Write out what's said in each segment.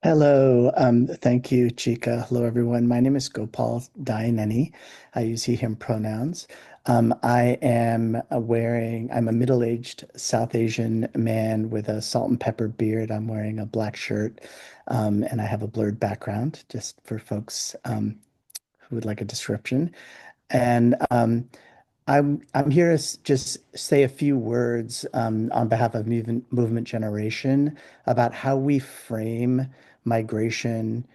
Hello, thank you, Chika. Hello, everyone. My name is Gopal Dayaneni. I use he, him pronouns. I'm a middle-aged South Asian man with a salt and pepper beard. I'm wearing a black shirt, and I have a blurred background, just for folks who would like a description. And I'm here to just say a few words on behalf of Movement Generation about how we frame migration,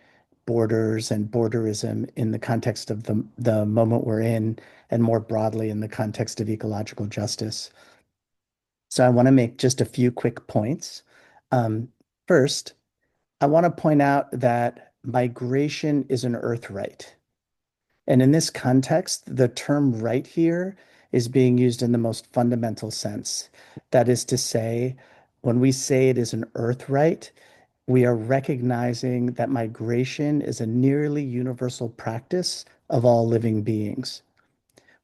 borders, and borderism in the context of the moment we're in, and more broadly in the context of ecological justice. So I want to make just a few quick points. Um, First, I want to point out that migration is an earth right. And in this context, the term right here is being used in the most fundamental sense. That is to say, when we say it is an earth right, we are recognizing that migration is a nearly universal practice of all living beings.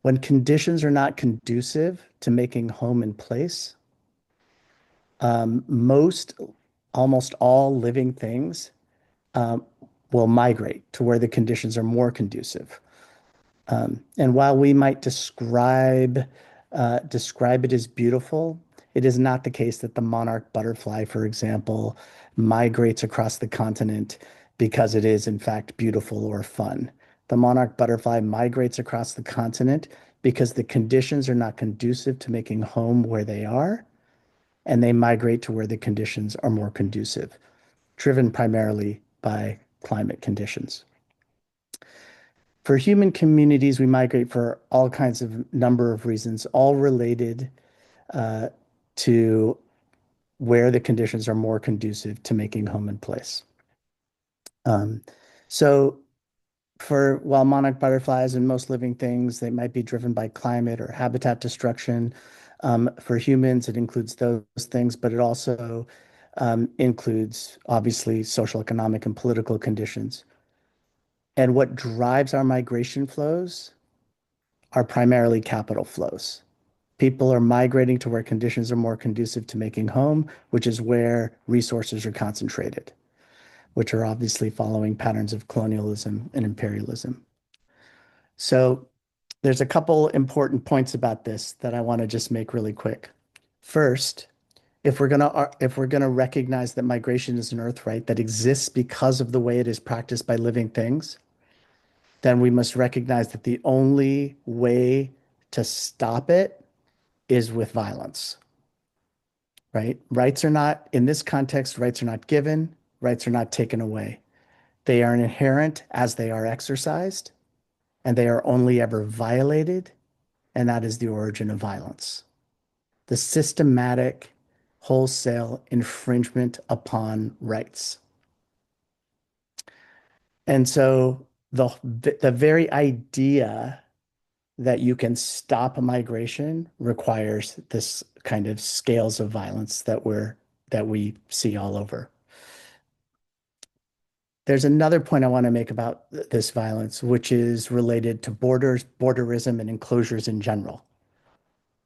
When conditions are not conducive to making home in place, most, almost all living things um, will migrate to where the conditions are more conducive. And while we might describe it as beautiful, it is not the case that the monarch butterfly, for example, migrates across the continent because it is in fact beautiful or fun. The monarch butterfly migrates across the continent because the conditions are not conducive to making home where they are, and they migrate to where the conditions are more conducive, driven primarily by climate conditions. For human communities, we migrate for all kinds of number of reasons, all related uh, to where the conditions are more conducive to making home in place. Um, so for while monarch butterflies and most living things, they might be driven by climate or habitat destruction. For humans, it includes those things, but it also includes obviously social, economic, and political conditions. And what drives our migration flows are primarily capital flows. People are migrating to where conditions are more conducive to making home, which is where resources are concentrated, which are obviously following patterns of colonialism and imperialism. So there's a couple important points about this that I want to just make really quick. First, if we're gonna recognize that migration is an earth right that exists because of the way it is practiced by living things, then we must recognize that the only way to stop it is with violence, right? Rights are not, in this context, rights are not given, rights are not taken away. They are inherent as they are exercised, and they are only ever violated, and that is the origin of violence. The systematic, wholesale infringement upon rights. And so the very idea that you can stop migration requires this kind of scales of violence that we see all over. There's another point I want to make about this violence, which is related to borders, borderism, and enclosures in general.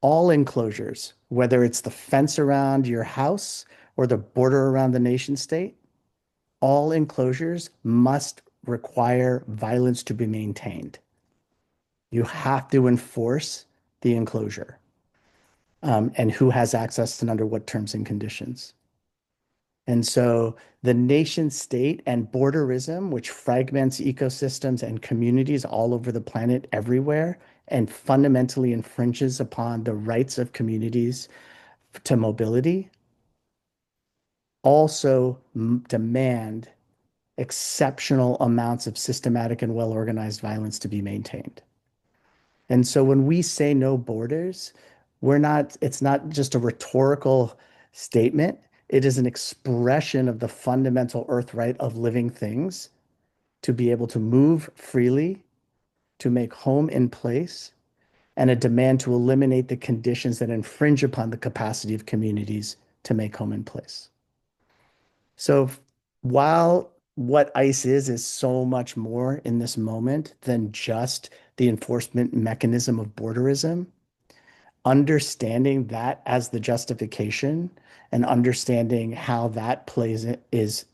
All enclosures, whether it's the fence around your house or the border around the nation state, all enclosures must require violence to be maintained. You have to enforce the enclosure, and who has access and under what terms and conditions. And so the nation state and borderism, which fragments ecosystems and communities all over the planet, everywhere, and fundamentally infringes upon the rights of communities to mobility, also demand exceptional amounts of systematic and well-organized violence to be maintained. And so when we say no borders, it's not just a rhetorical statement. It is an expression of the fundamental earth right of living things to be able to move freely, to make home in place, and a demand to eliminate the conditions that infringe upon the capacity of communities to make home in place. So while what ICE is so much more in this moment than just the enforcement mechanism of borderism, understanding that as the justification and understanding how that plays is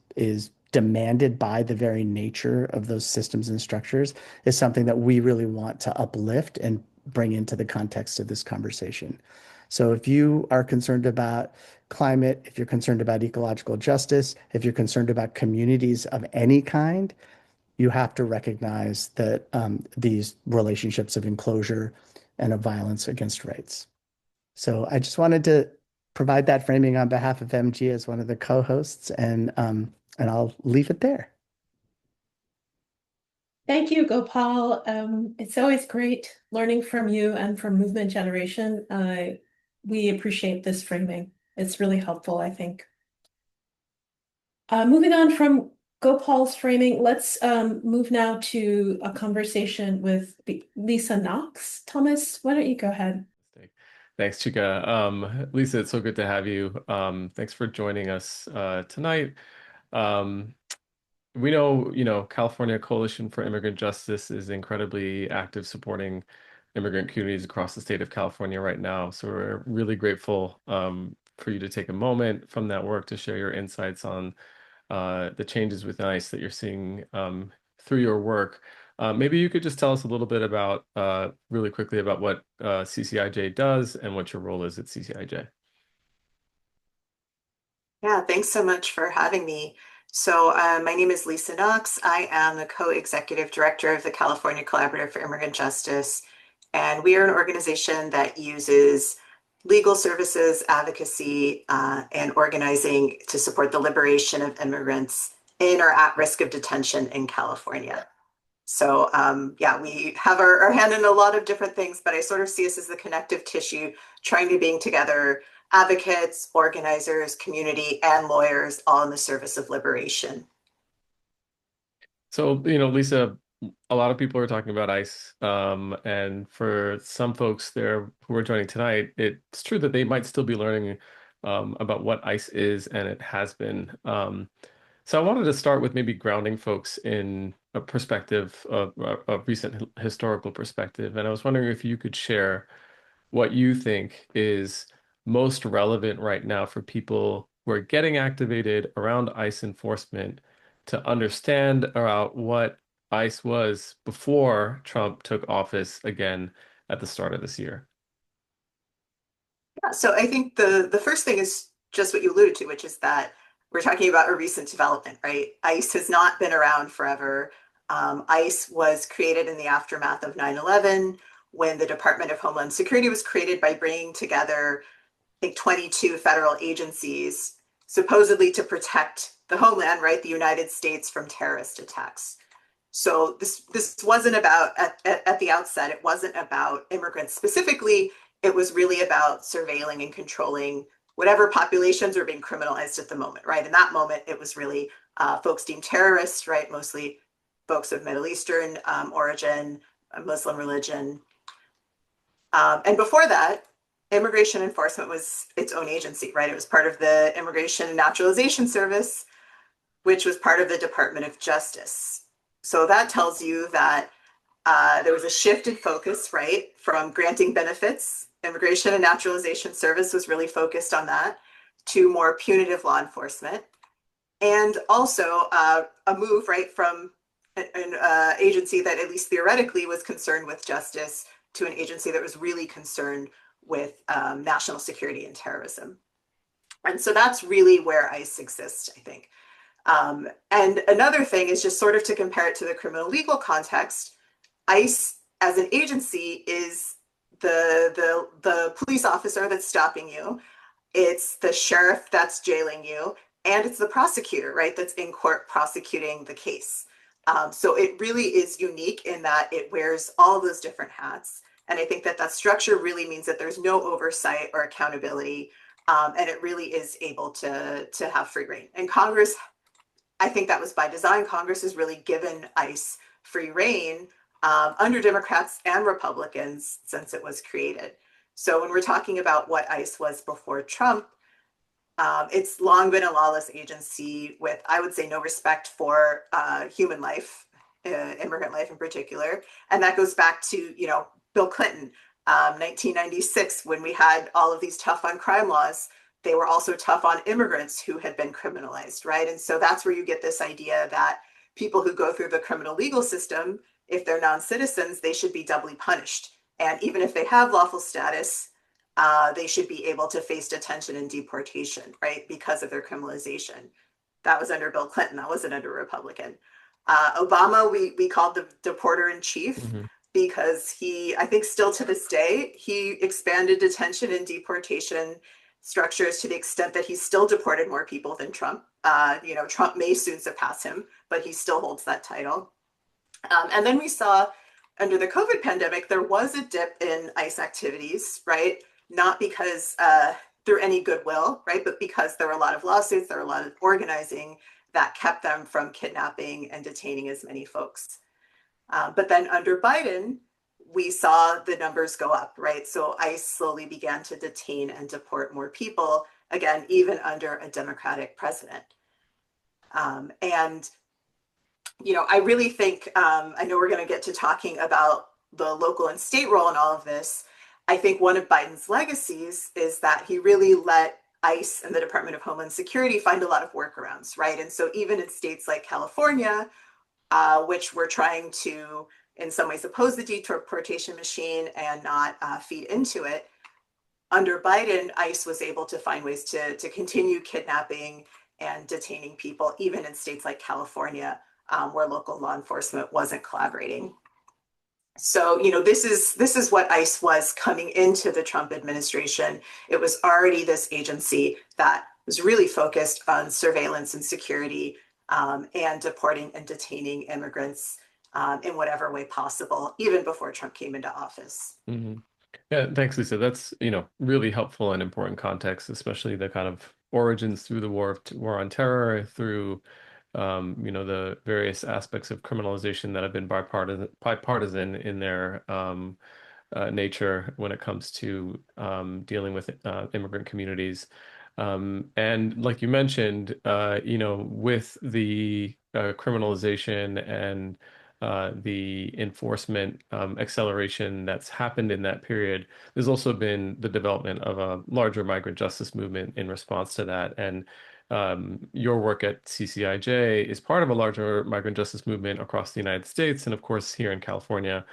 demanded by the very nature of those systems and structures is something that we really want to uplift and bring into the context of this conversation. So if you are concerned about climate, if you're concerned about ecological justice, if you're concerned about communities of any kind, you have to recognize that these relationships of enclosure and of violence against rights. So I just wanted to provide that framing on behalf of MG as one of the co-hosts, and I'll leave it there. Thank you, Gopal. It's always great learning from you and from Movement Generation. We appreciate this framing. It's really helpful, I think. Moving on from Gopal's framing, let's move now to a conversation with Lisa Knox. Thomas, why don't you go ahead? Thanks, Chika. Lisa, it's so good to have you. Thanks for joining us tonight. We know, California Coalition for Immigrant Justice is incredibly active supporting immigrant communities across the state of California right now. So we're really grateful for you to take a moment from that work to share your insights on the changes within ICE that you're seeing through your work. Maybe you could just tell us a little bit about, really quickly, about what CCIJ does and what your role is at CCIJ. Yeah, thanks so much for having me. So my name is Lisa Knox. I am the co-executive director of the California Collaborative for Immigrant Justice. And we are an organization that uses legal services, advocacy, and organizing to support the liberation of immigrants in or at risk of detention in California. So yeah, we have our hand in a lot of different things, but I sort of see us as the connective tissue, trying to bring together advocates, organizers, community, and lawyers, all in the service of liberation. So, Lisa, a lot of people are talking about ICE, and for some folks there who are joining tonight, it's true that they might still be learning about what ICE is and it has been. So I wanted to start with maybe grounding folks in a perspective of a recent historical perspective. And I was wondering if you could share what you think is most relevant right now for people who are getting activated around ICE enforcement to understand about what ICE was before Trump took office again at the start of this year. Yeah, so I think the first thing is just what you alluded to, which is that we're talking about a recent development, right? ICE has not been around forever. ICE was created in the aftermath of 9/11, when the Department of Homeland Security was created by bringing together, I think, 22 federal agencies, supposedly to protect the homeland, right, the United States, from terrorist attacks. So this wasn't about, at the outset, it wasn't about immigrants specifically. It was really about surveilling and controlling whatever populations were being criminalized at the moment, right? In that moment, it was really folks deemed terrorists, right? Mostly folks of Middle Eastern origin, Muslim religion. And before that, immigration enforcement was its own agency, right? It was part of the Immigration and Naturalization Service, which was part of the Department of Justice. So that tells you that there was a shift in focus, right, from granting benefits. Immigration and Naturalization Service was really focused on that, to more punitive law enforcement. And also a move, right, from an agency that at least theoretically was concerned with justice to an agency that was really concerned with national security and terrorism. And so that's really where ICE exists, I think. And another thing is just sort of to compare it to the criminal legal context. ICE as an agency is the police officer that's stopping you. It's the sheriff that's jailing you. And it's the prosecutor, right, that's in court prosecuting the case. So it really is unique in that it wears all those different hats. And I think that structure really means that there's no oversight or accountability, and it really is able to have free reign. And Congress, I think that was by design. Congress has really given ICE free reign under Democrats and Republicans since it was created. So when we're talking about what ICE was before Trump, it's long been a lawless agency with, I would say, no respect for human life, immigrant life in particular. And that goes back to, Bill Clinton, 1996, when we had all of these tough on crime laws. they were also tough on immigrants who had been criminalized, right? And so that's where you get this idea that people who go through the criminal legal system, if they're non-citizens, they should be doubly punished. And even if they have lawful status, they should be able to face detention and deportation, right? Because of their criminalization. That was under Bill Clinton. That wasn't under a Republican. Obama, we called the deporter in chief because he, I think still to this day, he expanded detention and deportation structures to the extent that he still deported more people than Trump. Trump may soon surpass him, but he still holds that title. And then we saw under the COVID pandemic, there was a dip in ICE activities, right? Not because through any goodwill, right? But because there were a lot of lawsuits, there were a lot of organizing that kept them from kidnapping and detaining as many folks. But then under Biden, we saw the numbers go up, right? So ICE slowly began to detain and deport more people, again, even under a Democratic president. I really think, I know we're going to get to talking about the local and state role in all of this. I think one of Biden's legacies is that he really let ICE and the Department of Homeland Security find a lot of workarounds, right? And so even in states like California, which were trying to, in some ways, oppose the deportation machine and not feed into it, under Biden, ICE was able to find ways to continue kidnapping and detaining people, even in states like California, where local law enforcement wasn't collaborating. So, this is what ICE was coming into the Trump administration. It was already this agency that was really focused on surveillance and security, and deporting and detaining immigrants in whatever way possible, even before Trump came into office. Yeah, thanks, Lisa. That's, really helpful and important context, especially the kind of origins through the war on terror, through the various aspects of criminalization that have been bipartisan in their nature when it comes to dealing with immigrant communities. And like you mentioned, with the criminalization and the enforcement acceleration that's happened in that period, there's also been the development of a larger migrant justice movement in response to that. And your work at CCIJ is part of a larger migrant justice movement across the United States and, of course, here in California.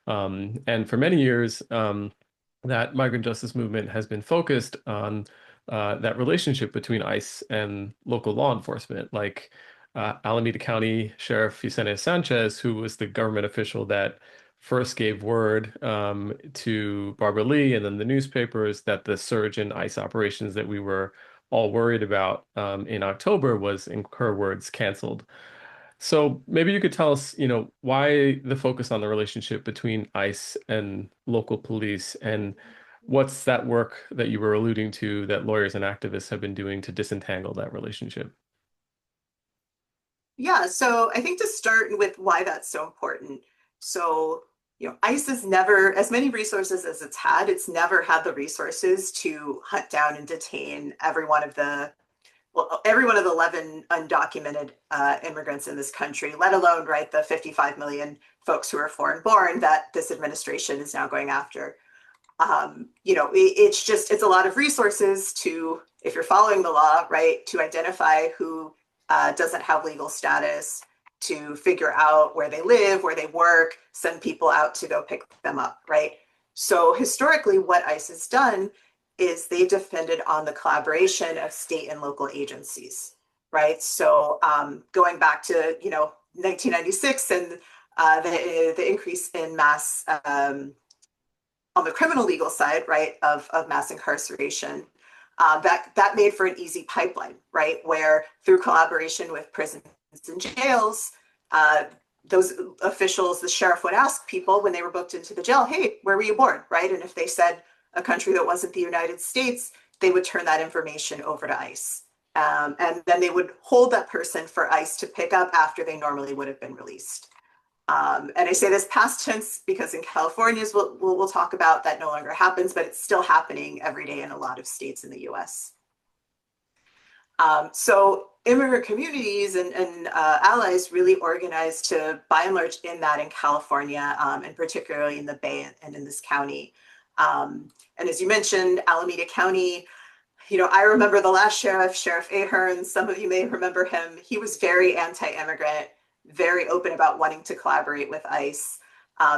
And for many years, that migrant justice movement has been focused on that relationship between ICE and local law enforcement, like Alameda County Sheriff Yesenia Sanchez, who was the government official that first gave word to Barbara Lee and then the newspapers that the surge in ICE operations that we were all worried about in October was, in her words, canceled. So maybe you could tell us, why the focus on the relationship between ICE and local police, and what's that work that you were alluding to that lawyers and activists have been doing to disentangle that relationship? Yeah, so I think to start with why that's so important. So, ICE has never, as many resources as it's never had the resources to hunt down and detain every one of the 11 undocumented immigrants in this country, let alone, right, the 55 million folks who are foreign born that this administration is now going after. It's a lot of resources to, if you're following the law, right, to identify who doesn't have legal status, to figure out where they live, where they work, send people out to go pick them up, right? So historically, what ICE has done is they've depended on the collaboration of state and local agencies, right? So going back to 1996 and the increase in mass on the criminal legal side, right, of mass incarceration, that made for an easy pipeline, right, where through collaboration with prisons and jails, those officials, the sheriff would ask people when they were booked into the jail, hey, where were you born, right? And if they said a country that wasn't the United States, they would turn that information over to ICE. And then they would hold that person for ICE to pick up after they normally would have been released. And I say this past tense because in California, we'll talk about, that no longer happens, but it's still happening every day in a lot of states in the US. So immigrant communities and allies really organized to, by and large, in California, and particularly in the Bay and in this county. And as you mentioned, Alameda County, I remember the last sheriff, Sheriff Ahern, some of you may remember him. He was very anti-immigrant, very open about wanting to collaborate with ICE.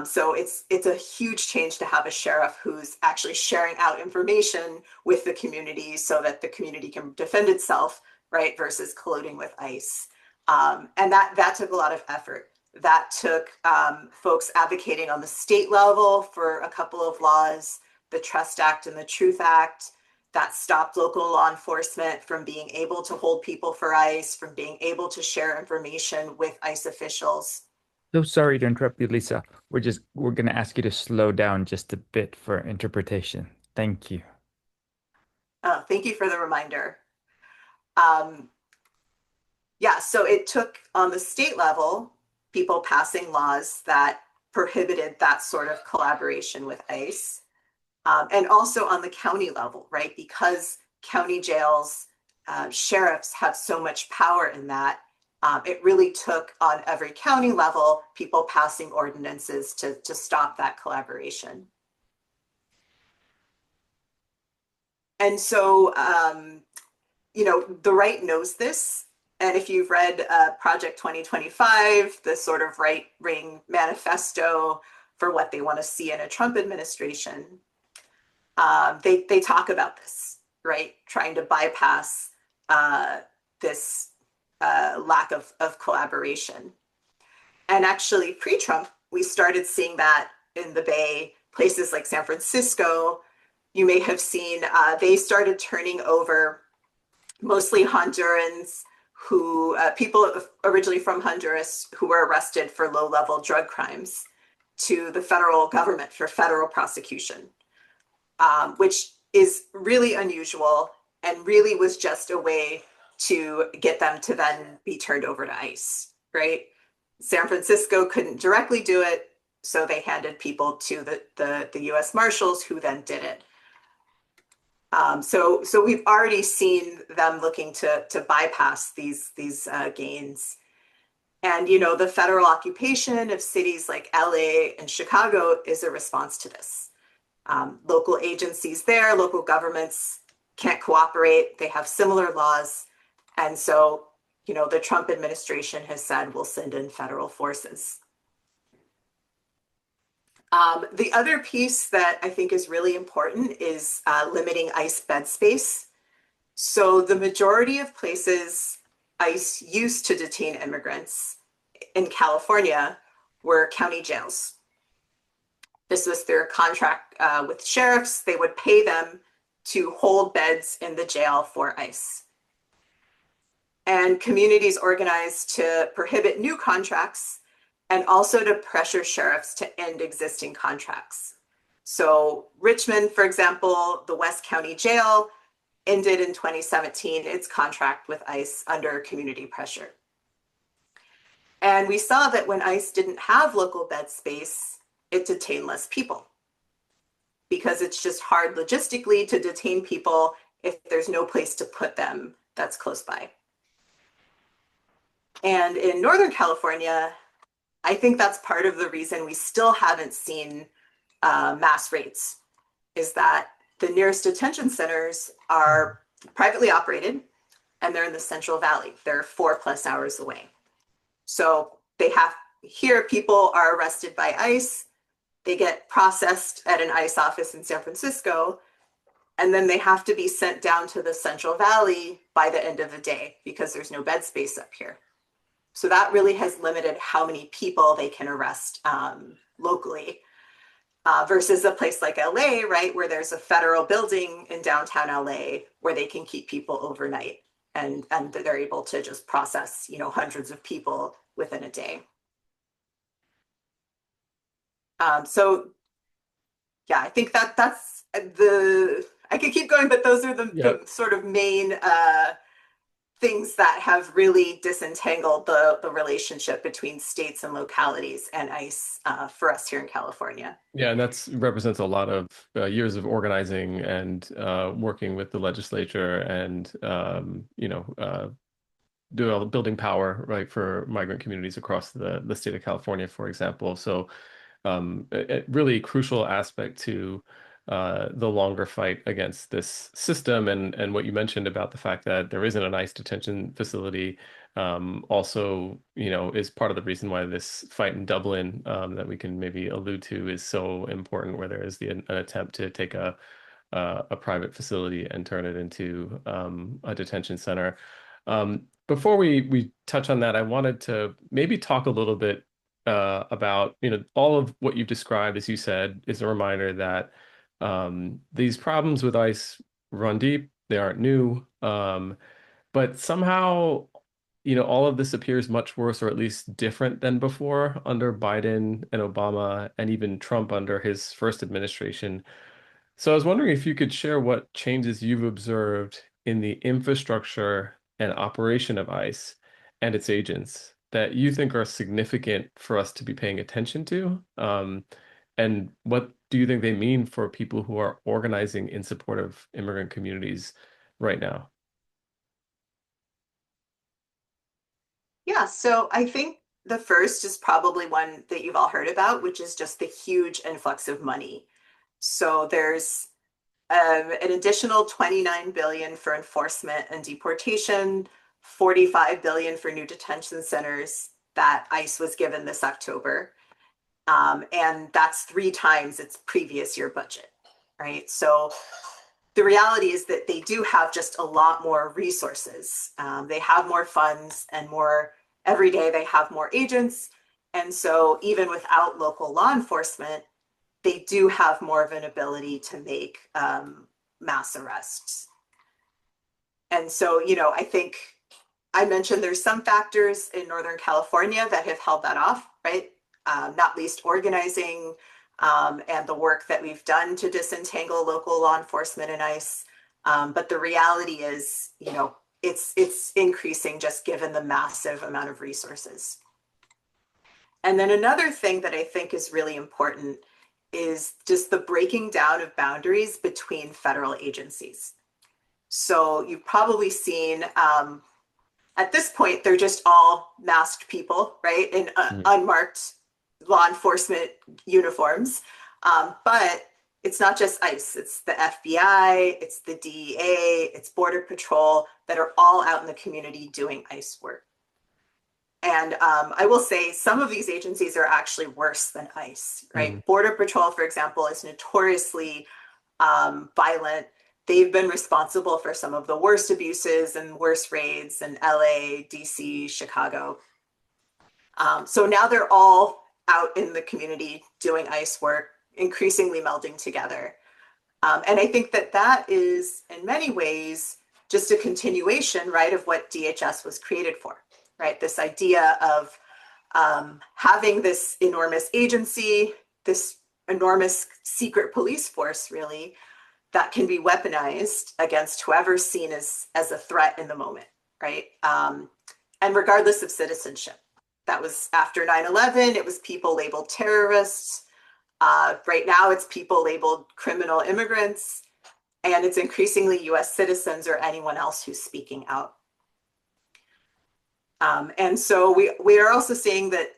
So it's a huge change to have a sheriff who's actually sharing out information with the community so that the community can defend itself, right, versus colluding with ICE. And that took a lot of effort. That took folks advocating on the state level for a couple of laws, the Trust Act and the Truth Act, that stopped local law enforcement from being able to hold people for ICE, from being able to share information with ICE officials. So sorry to interrupt you, Lisa. We're gonna ask you to slow down just a bit for interpretation. Thank you. Thank you for the reminder. Yeah, so it took on the state level, people passing laws that prohibited that sort of collaboration with ICE. And also on the county level, right? Because county jails, sheriffs have so much power in that. It really took on every county level, people passing ordinances to stop that collaboration. And so, the right knows this. And if you've read Project 2025, the sort of right-wing manifesto for what they want to see in a Trump administration, they talk about this, right? Trying to bypass this lack of collaboration. And actually, pre-Trump, we started seeing that in the Bay, places like San Francisco. You may have seen they started turning over mostly Hondurans people originally from Honduras who were arrested for low-level drug crimes to the federal government for federal prosecution. Which is really unusual and really was just a way to get them to then be turned over to ICE, right? San Francisco couldn't directly do it, so they handed people to the US Marshals who then did it. So we've already seen them looking to bypass these gains. And, the federal occupation of cities like LA and Chicago is a response to this. Local agencies there, local governments can't cooperate. They have similar laws. And so, the Trump administration has said, we'll send in federal forces. The other piece that I think is really important is limiting ICE bed space. So the majority of places ICE used to detain immigrants in California were county jails. This was their contract with sheriffs. They would pay them to hold beds in the jail for ICE. And communities organized to prohibit new contracts and also to pressure sheriffs to end existing contracts. So Richmond, for example, the West County Jail ended in 2017 its contract with ICE under community pressure. And we saw that when ICE didn't have local bed space, it detained less people because it's just hard logistically to detain people if there's no place to put them that's close by. And in Northern California, I think that's part of the reason we still haven't seen mass raids, is that the nearest detention centers are privately operated and they're in the Central Valley. They're 4+ hours away. So here people are arrested by ICE, they get processed at an ICE office in San Francisco, and then they have to be sent down to the Central Valley by the end of the day because there's no bed space up here. So that really has limited how many people they can arrest locally versus a place like LA, right, where there's a federal building in downtown LA where they can keep people overnight and they're able to just process, hundreds of people within a day. So yeah, I think that's I could keep going, but those are the sort of main things that have really disentangled the relationship between states and localities and ICE for us here in California. Yeah, and that represents a lot of years of organizing and working with the legislature and building power, right, for migrant communities across the state of California, for example. So a really crucial aspect to the longer fight against this system. And what you mentioned about the fact that there isn't an ICE detention facility also, is part of the reason why this fight in Dublin that we can maybe allude to is so important, where there is an attempt to take a private facility and turn it into a detention center. Before we touch on that, I wanted to maybe talk a little bit about, all of what you've described, as you said, is a reminder that these problems with ICE run deep. They aren't new. But somehow, all of this appears much worse, or at least different than before under Biden and Obama, and even Trump under his first administration. So I was wondering if you could share what changes you've observed in the infrastructure and operation of ICE and its agents that you think are significant for us to be paying attention to. And what do you think they mean for people who are organizing in support of immigrant communities right now? Yeah, so I think the first is probably one that you've all heard about, which is just the huge influx of money. So there's an additional 29 billion for enforcement and deportation, 45 billion for new detention centers that ICE was given this October. And that's 3 times its previous year budget, right? So the reality is that they do have just a lot more resources. They have more funds and every day they have more agents. And so even without local law enforcement, they do have more of an ability to make mass arrests. And so, I think I mentioned there's some factors in Northern California that have held that off, right? Not least organizing and the work that we've done to disentangle local law enforcement and ICE. But the reality is, it's increasing just given the massive amount of resources. And then another thing that I think is really important is just the breaking down of boundaries between federal agencies. So you've probably seen, at this point, they're just all masked people, right? In unmarked law enforcement uniforms. But it's not just ICE, it's the FBI, it's the DEA, it's Border Patrol that are all out in the community doing ICE work. And I will say some of these agencies are actually worse than ICE, right? Border Patrol, for example, is notoriously violent. They've been responsible for some of the worst abuses and worst raids in LA, DC, Chicago. So now they're all out in the community doing ICE work, increasingly melding together. And I think that is in many ways just a continuation, right, of what DHS was created for. Right, this idea of having this enormous agency, this enormous secret police force, really, that can be weaponized against whoever's seen as a threat in the moment, right? And regardless of citizenship. That was after 9/11, it was people labeled terrorists. Right now, it's people labeled criminal immigrants, and it's increasingly US citizens or anyone else who's speaking out. And so we are also seeing that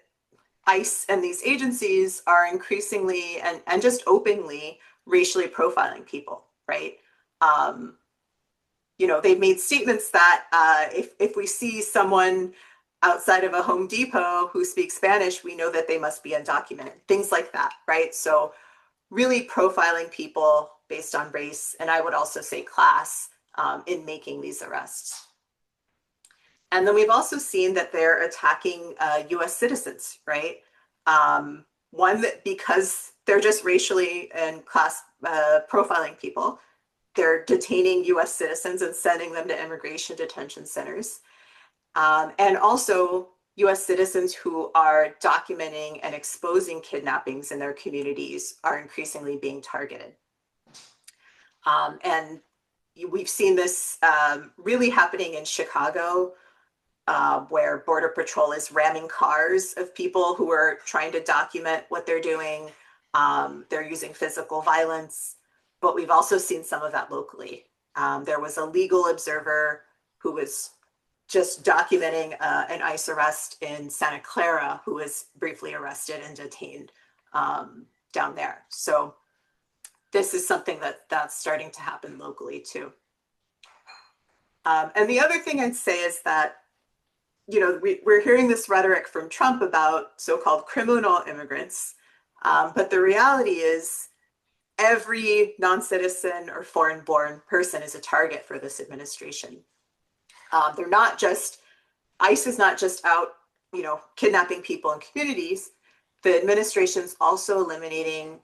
ICE and these agencies are increasingly and just openly racially profiling people, right? They've made statements that if we see someone outside of a Home Depot who speaks Spanish, we know that they must be undocumented, things like that, right? So really profiling people based on race, and I would also say class, in making these arrests. And then we've also seen that they're attacking US citizens, right? One, that because they're just racially and class profiling people, they're detaining US citizens and sending them to immigration detention centers. And also US citizens who are documenting and exposing kidnappings in their communities are increasingly being targeted. And we've seen this really happening in Chicago, where Border Patrol is ramming cars of people who are trying to document what they're doing. They're using physical violence, but we've also seen some of that locally. There was a legal observer who was just documenting an ICE arrest in Santa Clara who was briefly arrested and detained down there. So this is something that's starting to happen locally too. And the other thing I'd say is that, we're hearing this rhetoric from Trump about so-called criminal immigrants, but the reality is every non-citizen or foreign-born person is a target for this administration. They're not just, ICE is not just out, kidnapping people in communities. The administration's also eliminating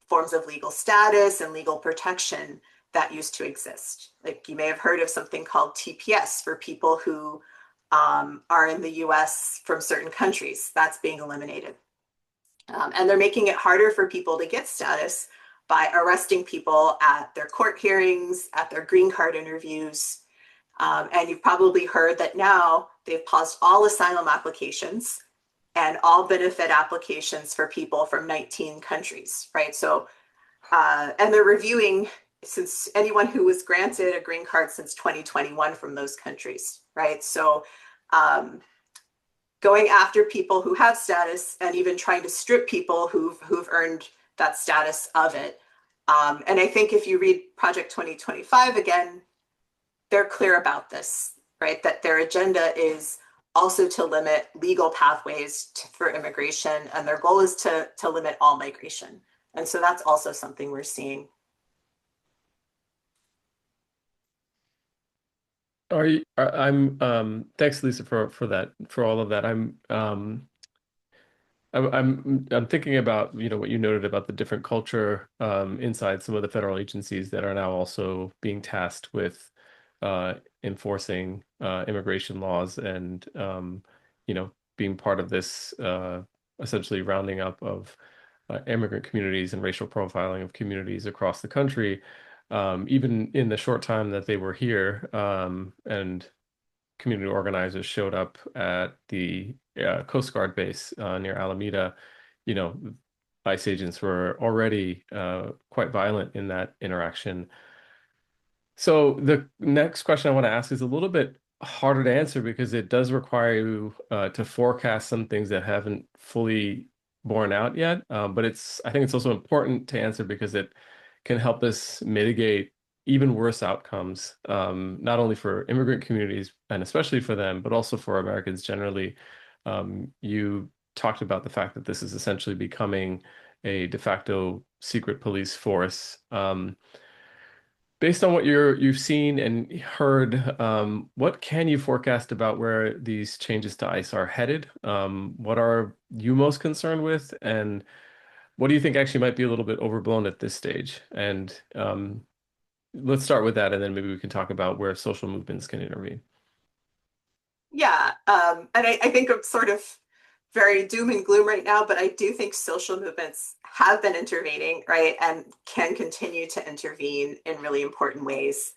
forms of legal status and legal protection that used to exist. Like, you may have heard of something called TPS for people who are in the US from certain countries. That's being eliminated. And they're making it harder for people to get status by arresting people at their court hearings, at their green card interviews. And you've probably heard that now they've paused all asylum applications and all benefit applications for people from 19 countries, right? So, and they're reviewing, since anyone who was granted a green card since 2021 from those countries, right? So going after people who have status and even trying to strip people who've earned that status of it. And I think if you read Project 2025 again, they're clear about this, right? That their agenda is also to limit legal pathways for immigration, and their goal is to limit all migration. And so that's also something we're seeing. Thanks, Lisa, for that, for all of that. I'm thinking about, what you noted about the different culture inside some of the federal agencies that are now also being tasked with enforcing immigration laws and being part of this essentially rounding up of immigrant communities and racial profiling of communities across the country. Even in the short time that they were here, and community organizers showed up at the Coast Guard base near Alameda, ICE agents were already quite violent in that interaction. So the next question I want to ask is a little bit harder to answer because it does require you to forecast some things that haven't fully borne out yet. But I think it's also important to answer because it can help us mitigate even worse outcomes, not only for immigrant communities and especially for them, but also for Americans generally. You talked about the fact that this is essentially becoming a de facto secret police force. Based on what you've seen and heard, what can you forecast about where these changes to ICE are headed? What are you most concerned with? And what do you think actually might be a little bit overblown at this stage? And let's start with that, and then maybe we can talk about where social movements can intervene. Yeah, and I think I'm sort of very doom and gloom right now, but I do think social movements have been intervening, right, and can continue to intervene in really important ways.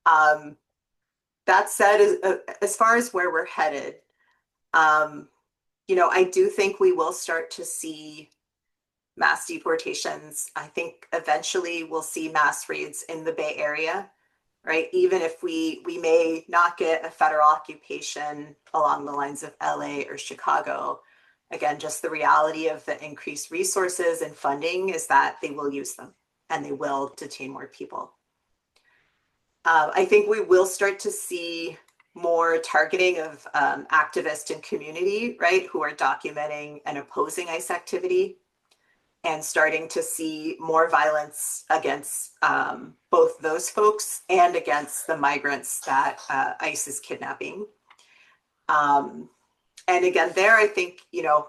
That said, as far as where we're headed, I do think we will start to see mass deportations. I think eventually we'll see mass raids in the Bay Area, right? Even if we may not get a federal occupation along the lines of LA or Chicago. Again, just the reality of the increased resources and funding is that they will use them and they will detain more people. I think we will start to see more targeting of activists and community, right, who are documenting and opposing ICE activity, and starting to see more violence against both those folks and against the migrants that ICE is kidnapping. And again, there, I think,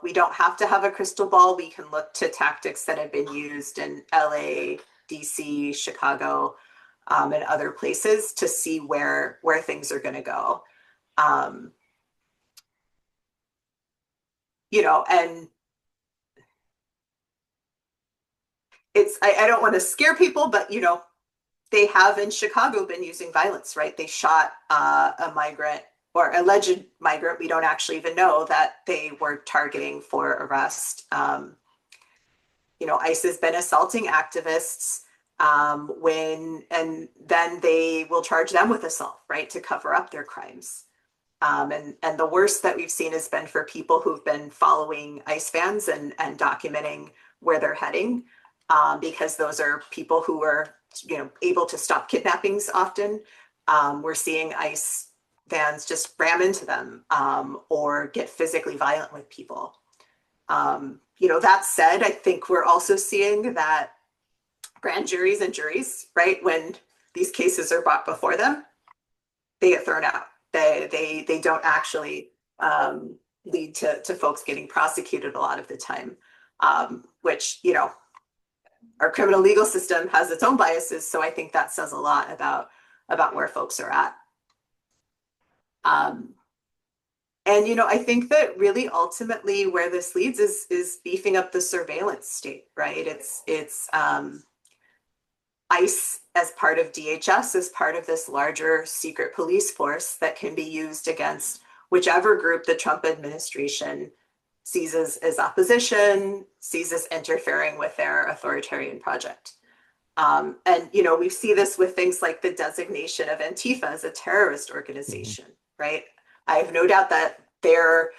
we don't have to have a crystal ball. We can look to tactics that have been used in LA, DC, Chicago, and other places to see where things are going to go. And I don't want to scare people, but, they have in Chicago been using violence, right? They shot a migrant or alleged migrant. We don't actually even know that they were targeting for arrest. ICE has been assaulting activists and then they will charge them with assault, right, to cover up their crimes. And the worst that we've seen has been for people who've been following ICE vans and documenting where they're heading. because those are people who are, able to stop kidnappings often. We're seeing ICE vans just ram into them or get physically violent with people. That said, I think we're also seeing that grand juries and juries, right, when these cases are brought before them, they get thrown out. They don't actually lead to folks getting prosecuted a lot of the time, which, our criminal legal system has its own biases. So I think that says a lot about where folks are at. And I think that really ultimately where this leads is beefing up the surveillance state, right? It's ICE as part of DHS as part of this larger secret police force that can be used against whichever group the Trump administration sees as opposition, sees as interfering with their authoritarian project. And we see this with things like the designation of Antifa as a terrorist organization, right? I have no doubt that they're,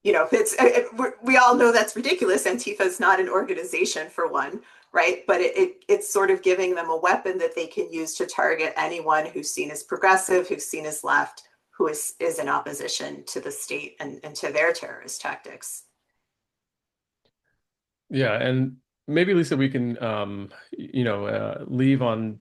we all know that's ridiculous. Antifa is not an organization, for one, right? But it's sort of giving them a weapon that they can use to target anyone who's seen as progressive, who's seen as left, who is in opposition to the state and to their terrorist tactics. Yeah, and maybe Lisa, we can leave on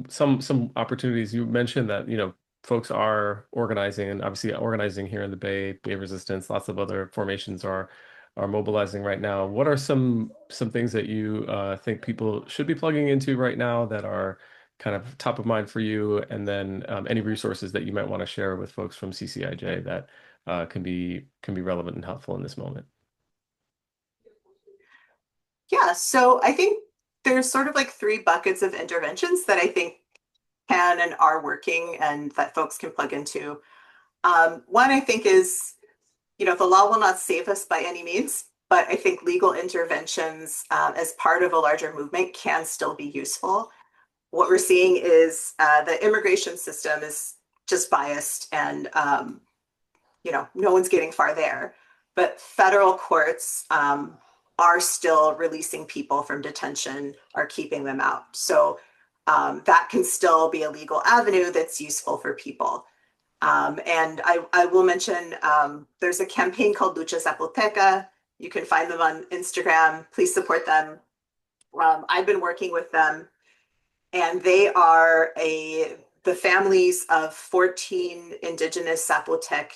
some opportunities. You mentioned that folks are organizing, and obviously organizing here in the Bay Resistance. Lots of other formations are mobilizing right now. What are some things that you think people should be plugging into right now that are kind of top of mind for you? And then any resources that you might want to share with folks from CCIJ that can be relevant and helpful in this moment. Yeah, so I think there's sort of like 3 buckets of interventions that I think can and are working and that folks can plug into. One, I think, is, the law will not save us by any means, but I think legal interventions as part of a larger movement can still be useful. What we're seeing is the immigration system is just biased and, no one's getting far there. But federal courts are still releasing people from detention, are keeping them out. So that can still be a legal avenue that's useful for people. And I will mention there's a campaign called Lucha Zapoteca. You can find them on Instagram. Please support them. I've been working with them, and they are the families of 14 indigenous Zapotec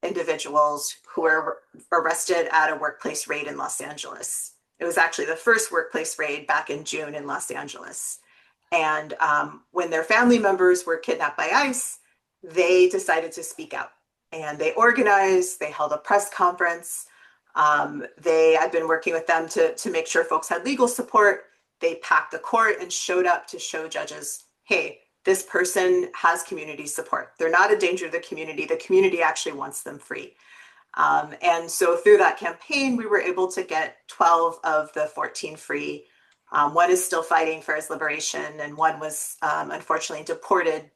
individuals who were arrested at a workplace raid in Los Angeles. It was actually the first workplace raid back in June in Los Angeles. And when their family members were kidnapped by ICE, they decided to speak out. And they organized, they held a press conference. I've been working with them to make sure folks had legal support. They packed the court and showed up to show judges, hey, this person has community support. They're not a danger to the community. The community actually wants them free. And so through that campaign, we were able to get 12 of the 14 free. One is still fighting for his liberation, and one was unfortunately deported,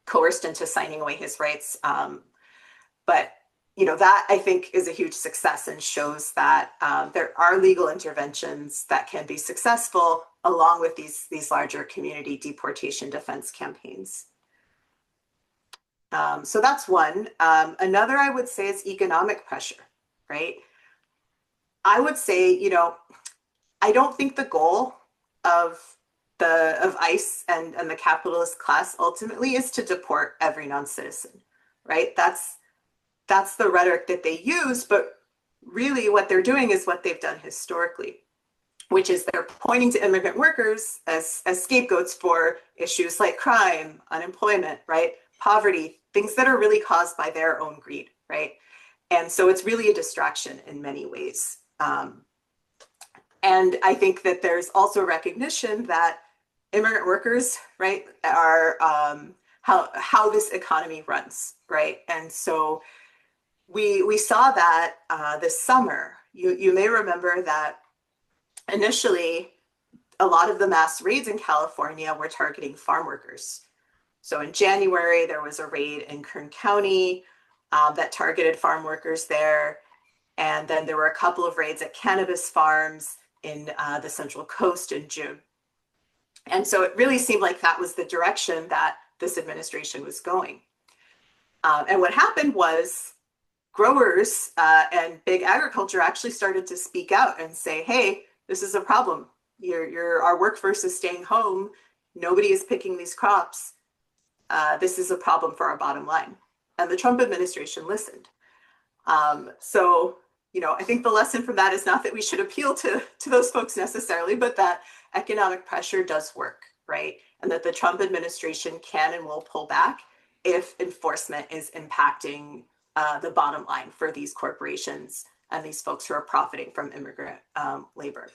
coerced into signing away his rights. But that, I think, is a huge success and shows that there are legal interventions that can be successful along with these larger community deportation defense campaigns. So that's one. Another, I would say, is economic pressure, right? I would say, I don't think the goal of ICE and the capitalist class ultimately is to deport every non-citizen, right? That's the rhetoric that they use, but really what they're doing is what they've done historically, which is they're pointing to immigrant workers as scapegoats for issues like crime, unemployment, right? Poverty, things that are really caused by their own greed, right? And so it's really a distraction in many ways. And I think that there's also recognition that immigrant workers, right, are how this economy runs, right? And so we saw that this summer. You may remember that initially a lot of the mass raids in California were targeting farm workers. So in January, there was a raid in Kern County that targeted farm workers there. And then there were a couple of raids at cannabis farms in the Central Coast in June. And so it really seemed like that was the direction that this administration was going. And what happened was growers and big agriculture actually started to speak out and say, hey, this is a problem. Our workforce is staying home. Nobody is picking these crops. This is a problem for our bottom line. And the Trump administration listened. So, I think the lesson from that is not that we should appeal to those folks necessarily, but that economic pressure does work, right? And that the Trump administration can and will pull back if enforcement is impacting the bottom line for these corporations and these folks who are profiting from immigrant labor.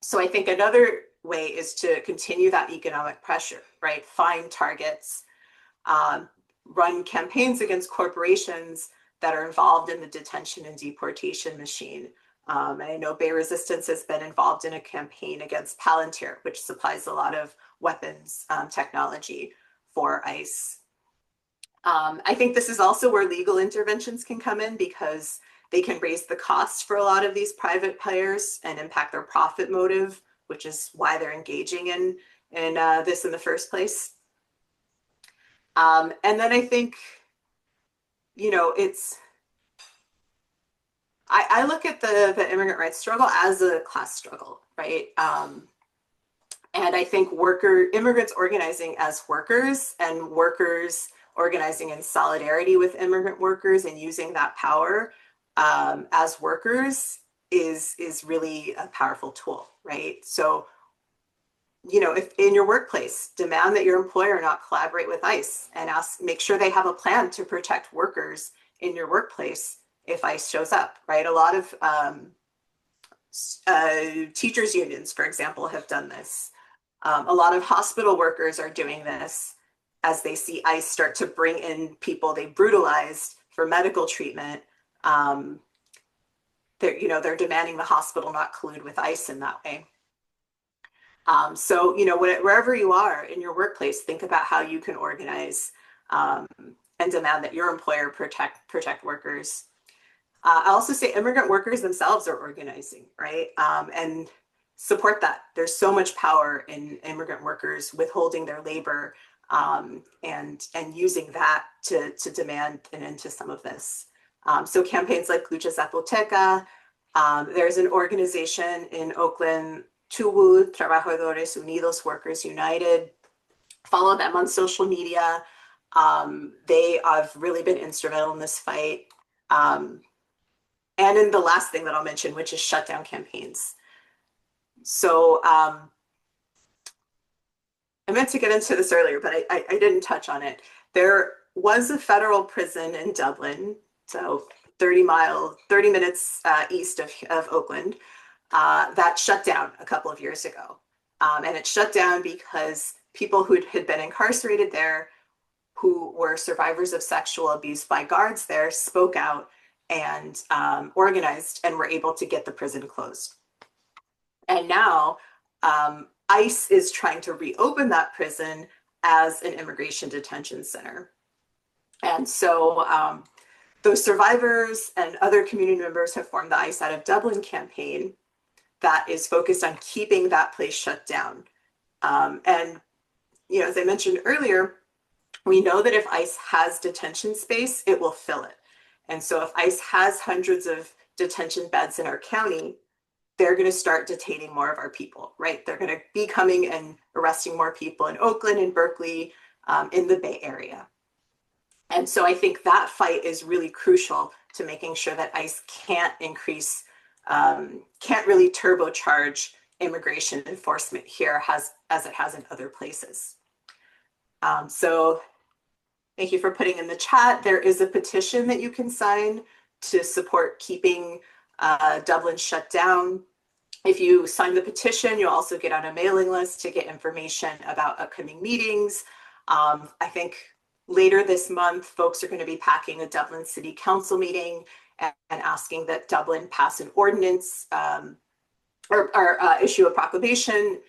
So I think another way is to continue that economic pressure, right? Find targets, run campaigns against corporations that are involved in the detention and deportation machine. And I know Bay Resistance has been involved in a campaign against Palantir, which supplies a lot of weapons technology for ICE. I think this is also where legal interventions can come in, because they can raise the cost for a lot of these private players and impact their profit motive, which is why they're engaging in this in the first place. And then I think, I look at the immigrant rights struggle as a class struggle, right? And I think immigrants organizing as workers and workers organizing in solidarity with immigrant workers and using that power as workers is really a powerful tool, right? So, if in your workplace, demand that your employer not collaborate with ICE and make sure they have a plan to protect workers in your workplace if ICE shows up, right? A lot of teachers unions, for example, have done this. A lot of hospital workers are doing this as they see ICE start to bring in people they brutalized for medical treatment. They're demanding the hospital not collude with ICE in that way. So, wherever you are in your workplace, think about how you can organize and demand that your employer protect workers. I also say immigrant workers themselves are organizing, right? And support that. There's so much power in immigrant workers withholding their labor and using that to demand an end to some of this. So campaigns like Lucha Zapoteca, there's an organization in Oakland, TUWU, Trabajadores Unidos, Workers United. Follow them on social media. They have really been instrumental in this fight. And then the last thing that I'll mention, which is shutdown campaigns. So I meant to get into this earlier, but I didn't touch on it. There was a federal prison in Dublin, so 30 minutes east of Oakland, that shut down a couple of years ago. And it shut down because people who had been incarcerated there, who were survivors of sexual abuse by guards there, spoke out and organized and were able to get the prison closed. And now ICE is trying to reopen that prison as an immigration detention center. And so those survivors and other community members have formed the ICE Out of Dublin campaign that is focused on keeping that place shut down. And, as I mentioned earlier, we know that if ICE has detention space, it will fill it. And so if ICE has hundreds of detention beds in our county, they're going to start detaining more of our people, right? They're going to be coming and arresting more people in Oakland and Berkeley, in the Bay Area. And so I think that fight is really crucial to making sure that ICE can't really turbocharge immigration enforcement here as it has in other places. So thank you for putting in the chat. There is a petition that you can sign to support keeping Dublin shut down. If you sign the petition, you'll also get on a mailing list to get information about upcoming meetings. I think later this month, folks are going to be packing a Dublin City Council meeting and asking that Dublin pass an ordinance or issue a proclamation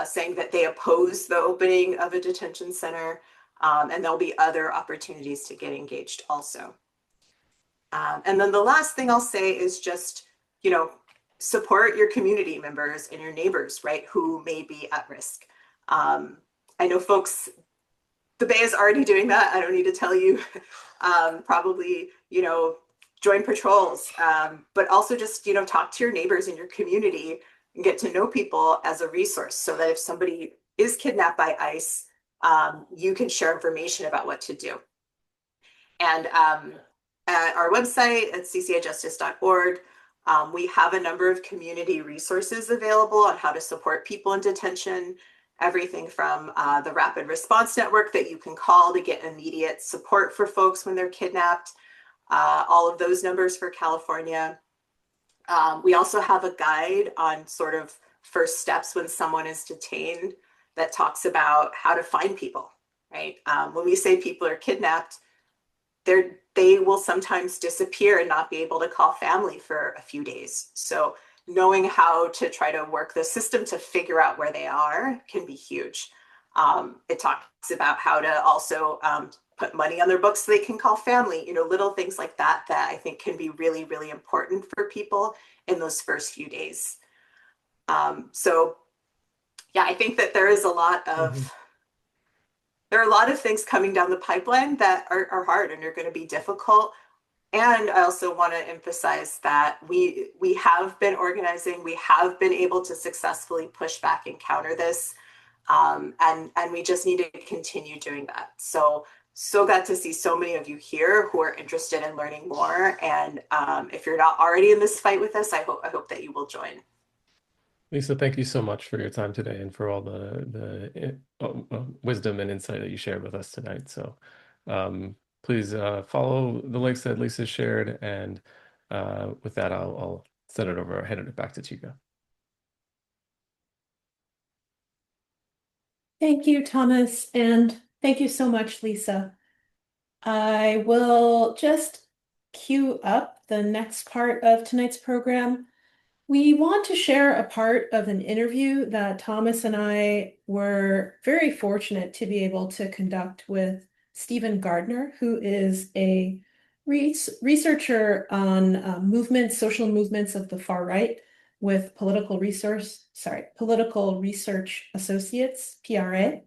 saying that they oppose the opening of a detention center. And there'll be other opportunities to get engaged also. And then the last thing I'll say is just, support your community members and your neighbors, right, who may be at risk. I know folks, the Bay is already doing that. I don't need to tell you. Probably, join patrols, but also just, talk to your neighbors in your community and get to know people as a resource so that if somebody is kidnapped by ICE, you can share information about what to do. And at our website at ccijustice.org, we have a number of community resources available on how to support people in detention. Everything from the Rapid Response Network that you can call to get immediate support for folks when they're kidnapped. All of those numbers for California. We also have a guide on sort of first steps when someone is detained that talks about how to find people, right? When we say people are kidnapped, they will sometimes disappear and not be able to call family for a few days. So knowing how to try to work the system to figure out where they are can be huge. It talks about how to also put money on their books so they can call family, little things like that I think can be really, really important for people in those first few days. So yeah, I think that there are a lot of things coming down the pipeline that are hard and are going to be difficult. And I also want to emphasize that we have been organizing, we have been able to successfully push back and counter this. And we just need to continue doing that. So glad to see so many of you here who are interested in learning more. And if you're not already in this fight with us, I hope that you will join. Lisa, thank you so much for your time today and for all the wisdom and insight that you shared with us tonight. So please follow the links that Lisa shared. And with that, I'll send it over, hand it back to Chica. Thank you, Thomas, and thank you so much, Lisa. I will just queue up the next part of tonight's program. We want to share a part of an interview that Thomas and I were very fortunate to be able to conduct with Stephen Gardner, who is a researcher on social movements of the far right with Political Research Associates, PRA.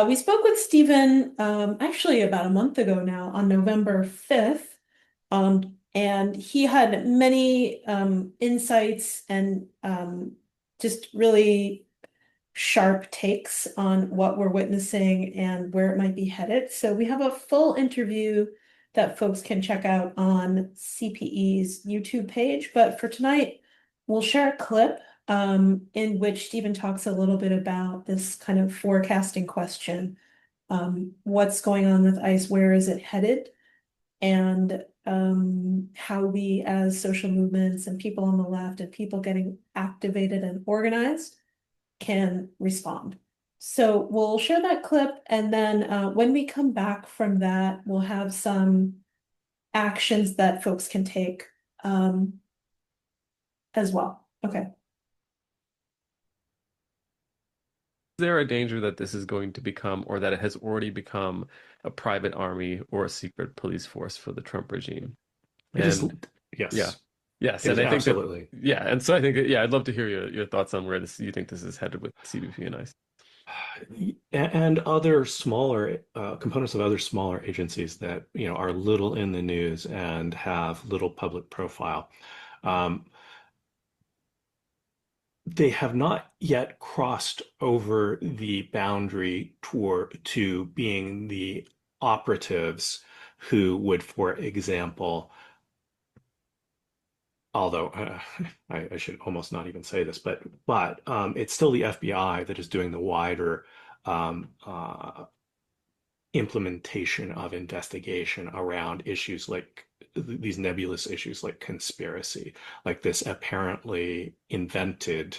We spoke with Stephen actually about a month ago now on November 5th. And he had many insights and just really sharp takes on what we're witnessing and where it might be headed. So we have a full interview that folks can check out on CPE's YouTube page. But for tonight, we'll share a clip in which Stephen talks a little bit about this kind of forecasting question. What's going on with ICE? Where is it headed? And how we as social movements and people on the left and people getting activated and organized can respond. So we'll share that clip, and then when we come back from that, we'll have some actions that folks can take as well. Okay. Is there a danger that this is going to become, or that it has already become, a private army or a secret police force for the Trump regime? Yes. Yeah. Yes. It And is I think absolutely. and so I think, I'd love to hear your thoughts on where you think this is headed with CBP and ICE. And other smaller components of other smaller agencies that are little in the news and have little public profile. They have not yet crossed over the boundary to being the operatives who would, for example, although I should almost not even say this, but it's still the FBI that is doing the wider implementation of investigation around issues like these nebulous issues like conspiracy, like this apparently invented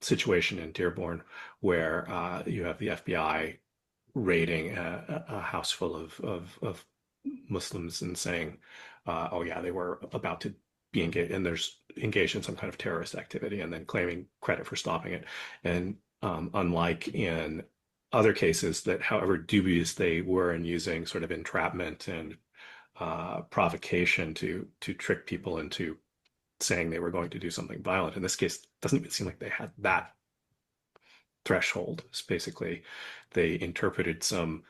situation in Dearborn where you have the FBI raiding a house full of Muslims and saying, oh yeah, they were about to be engaged in some kind of terrorist activity, and then claiming credit for stopping it. And unlike in other cases that, however dubious they were in using sort of entrapment and provocation to trick people into saying they were going to do something violent. In this case, it doesn't even seem like they had that threshold. It's basically, they interpreted some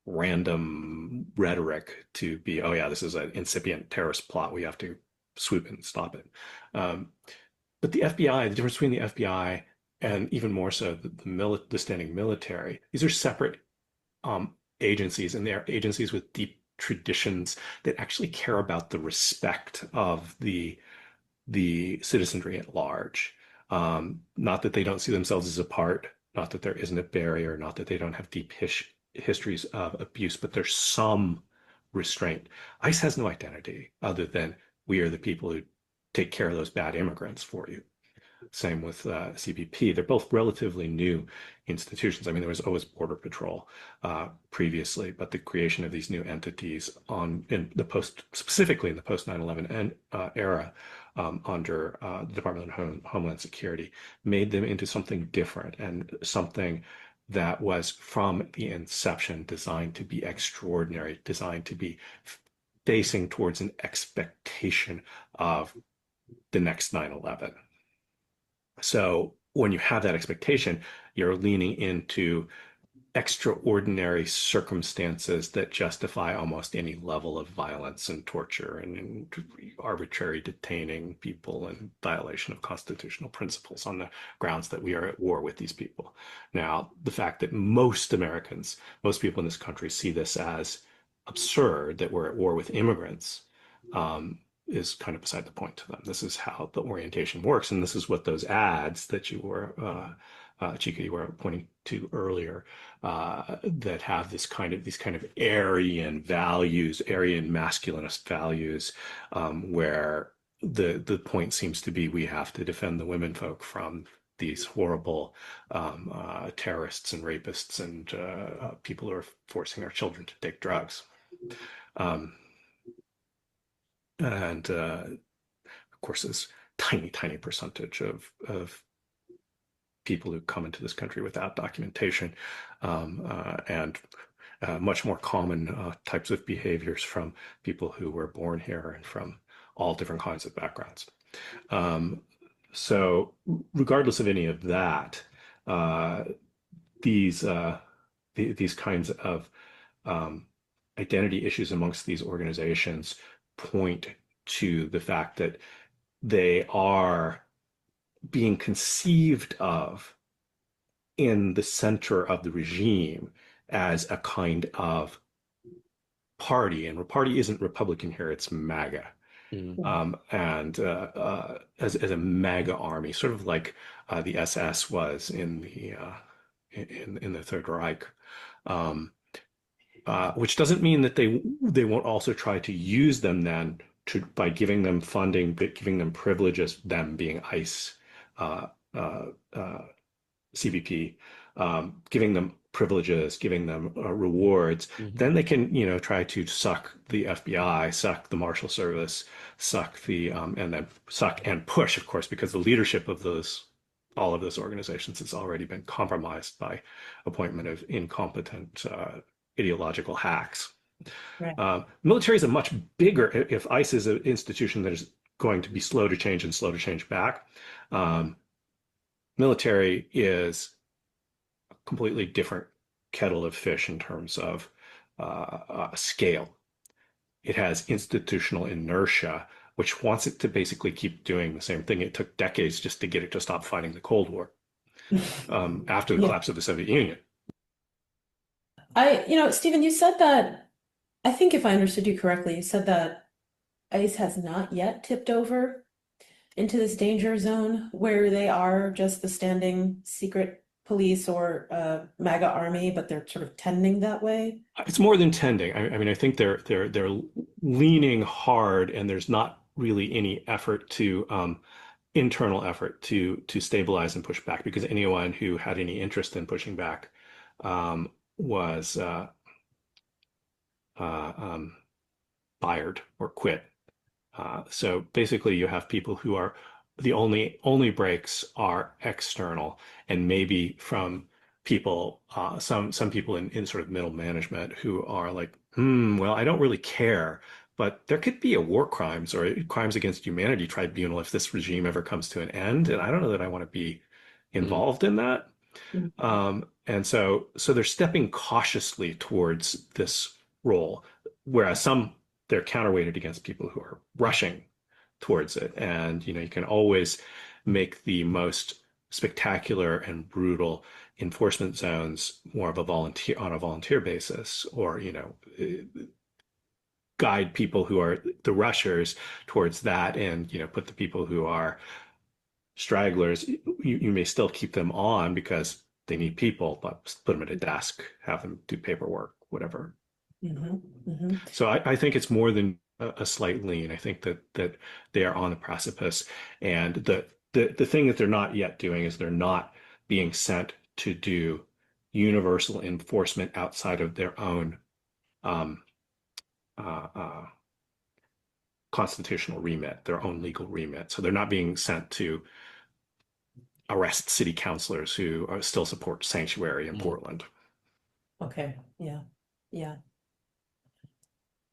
random rhetoric to be, oh yeah, this is an incipient terrorist plot. We have to swoop in and stop it. But the FBI, the difference between the FBI and even more so the standing military, these are separate agencies, and they are agencies with deep traditions that actually care about the respect of the citizenry at large. Not that they don't see themselves as a part, not that there isn't a barrier, not that they don't have deep histories of abuse, but there's some restraint. ICE has no identity other than we are the people who take care of those bad immigrants for you. Same with CBP. They're both relatively new institutions. I mean, there was always Border Patrol previously, but the creation of these new entities specifically in the post 9/11 era under the Department of Homeland Security, made them into something different and something that was from the inception designed to be extraordinary, designed to be facing towards an expectation of the next 9/11. So when you have that expectation, you're leaning into extraordinary circumstances that justify almost any level of violence and torture and arbitrary detaining people and violation of constitutional principles on the grounds that we are at war with these people. Now, the fact that most Americans, most people in this country see this as absurd, that we're at war with immigrants, is kind of beside the point to them. This is how the orientation works, and this is what those ads that you were, Chica, you were pointing to earlier, that have these kind of Aryan values, Aryan masculinist values, where the point seems to be we have to defend the women folk from these horrible terrorists and rapists and people who are forcing our children to take drugs. And of course, this tiny percentage of people who come into this country without documentation, and much more common types of behaviors from people who were born here and from all different kinds of backgrounds. So regardless of any of that, these kinds of identity issues amongst these organizations point to the fact that they are being conceived of in the center of the regime as a kind of party, and the party isn't Republican here, it's MAGA. And as a MAGA army, sort of like the SS was in the Third Reich. Which doesn't mean that they won't also try to use them then by giving them funding, but giving them privileges, them being ICE, CBP, giving them privileges, giving them rewards. Then they can, try to suck the FBI, suck the Marshal Service, suck and then suck and push, of course, because the leadership of all of those organizations has already been compromised by appointment of incompetent ideological hacks. Right. Military is a much bigger, if ICE is an institution that is going to be slow to change and slow to change back, military is a completely different kettle of fish in terms of scale. It has institutional inertia, which wants it to basically keep doing the same thing. It took decades just to get it to stop fighting the Cold War after the collapse of the Soviet Union. Stephen, you said that, I think if I understood you correctly, you said that ICE has not yet tipped over into this danger zone where they are just the standing secret police or MAGA army, but they're sort of tending that way. It's more than tending. I mean, I think they're leaning hard, and there's not really any internal effort to stabilize and push back, because anyone who had any interest in pushing back was fired or quit. So basically, you have people who are the only breaks are external, and maybe from people, some people in sort of middle management who are like, well, I don't really care, but there could be a war crimes or crimes against humanity tribunal if this regime ever comes to an end, and I don't know that I want to be involved in that. And so they're stepping cautiously towards this role, whereas some they're counterweighted against people who are rushing towards it. And you can always make the most spectacular and brutal enforcement zones more of a volunteer basis, or guide people who are the rushers towards that, and put the people who are stragglers, you may still keep them on because they need people, but put them at a desk, have them do paperwork, whatever. So I think it's more than a slight lean. I think that they are on the precipice, and the thing that they're not yet doing is they're not being sent to do universal enforcement outside of their own constitutional remit, their own legal remit. So they're not being sent to arrest city councilors who still support sanctuary in Portland. Okay. Yeah. Yeah.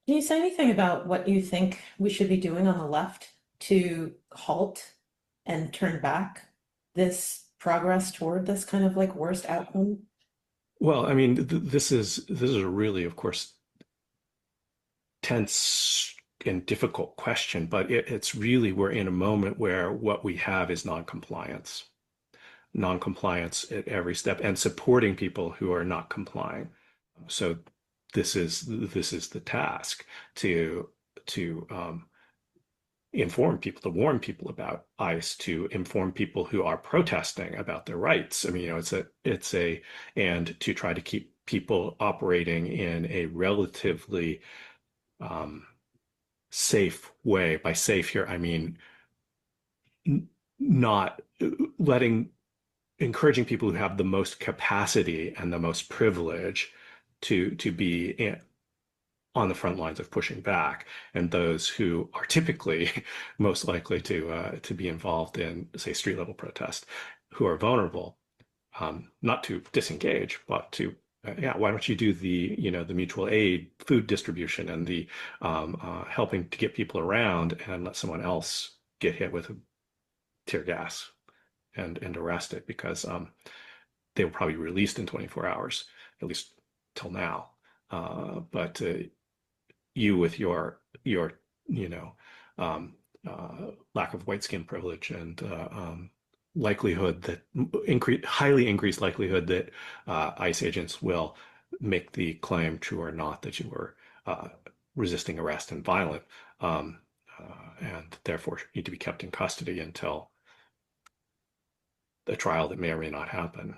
Can you say anything about what you think we should be doing on the left to halt and turn back this progress toward this kind of like worst outcome? Well, I mean, this is a really, of course, tense and difficult question, but it's really, we're in a moment where what we have is noncompliance at every step, and supporting people who are not complying. So this is the task to inform people, to warn people about ICE, to inform people who are protesting about their rights. I mean, and to try to keep people operating in a relatively safe way. By safe here, I mean not encouraging people who have the most capacity and the most privilege to be on the front lines of pushing back, and those who are typically most likely to be involved in, say, street level protest, who are vulnerable, not to disengage, but to why don't you do the mutual aid, food distribution, and the helping to get people around, and let someone else get hit with tear gas and arrested, because they will probably be released in 24 hours, at least till now. But you, with your lack of white skin privilege and likelihood that highly increased likelihood that ICE agents will make the claim, true or not, that you were resisting arrest and violent, and therefore need to be kept in custody until a trial that may or may not happen.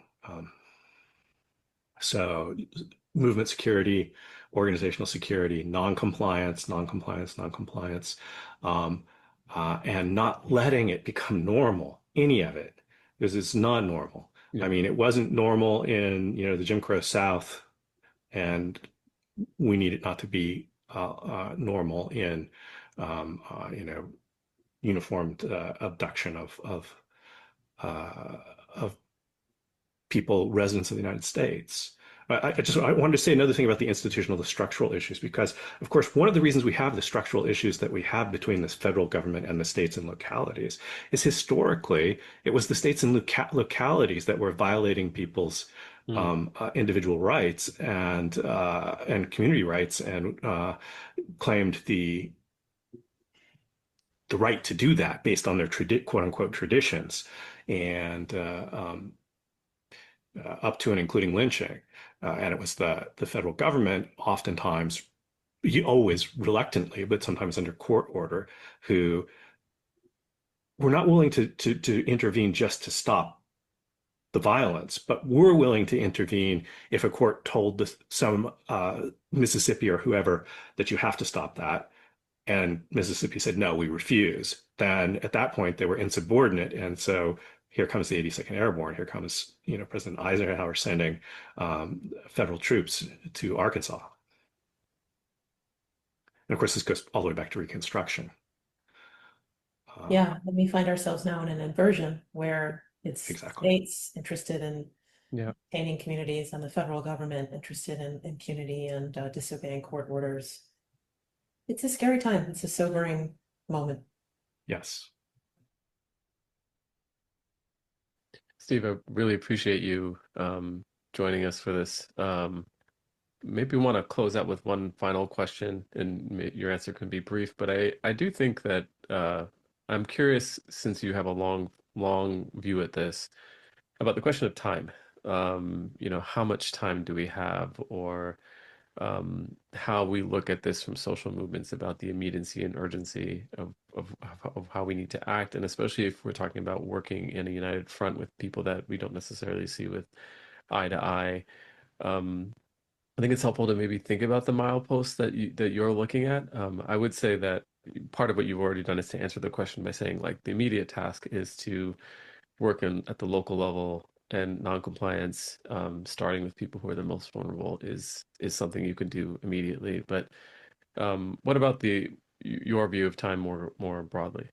So movement security, organizational security, non-compliance, and not letting it become normal, any of it, because it's not normal. I mean, it wasn't normal in the Jim Crow South, and we need it not to be normal in uniformed abduction of people, residents of the United States. I wanted to say another thing about the institutional, the structural issues, because, of course, one of the reasons we have the structural issues that we have between this federal government and the states and localities is, historically, it was the states and localities that were violating people's individual rights and community rights, and claimed the right to do that based on their quote unquote traditions, and up to and including lynching. And it was the federal government, oftentimes, always reluctantly, but sometimes under court order, who were not willing to intervene just to stop the violence, but were willing to intervene if a court told some Mississippi or whoever that you have to stop that, and Mississippi said, no, we refuse. Then at that point, they were insubordinate. And so here comes the 82nd Airborne. Here comes, President Eisenhower sending federal troops to Arkansas. And of course, this goes all the way back to Reconstruction. And we find ourselves now in an inversion where it's Exactly. states interested in Yeah. maintaining communities and the federal government interested in impunity and disobeying court orders. It's a scary time. It's a sobering moment. Yes. Steve, I really appreciate you joining us for this. Maybe want to close out with one final question, and your answer can be brief, but I do think that I'm curious, since you have a long view at this, about the question of time. How much time do we have, or how we look at this from social movements about the immediacy and urgency of how we need to act, and especially if we're talking about working in a united front with people that we don't necessarily see with eye to eye. I think it's helpful to maybe think about the mileposts that you're looking at. I would say that part of what you've already done is to answer the question by saying, like, the immediate task is to work at the local level, and non-compliance, starting with people who are the most vulnerable, is something you can do immediately. But what about your view of time more broadly?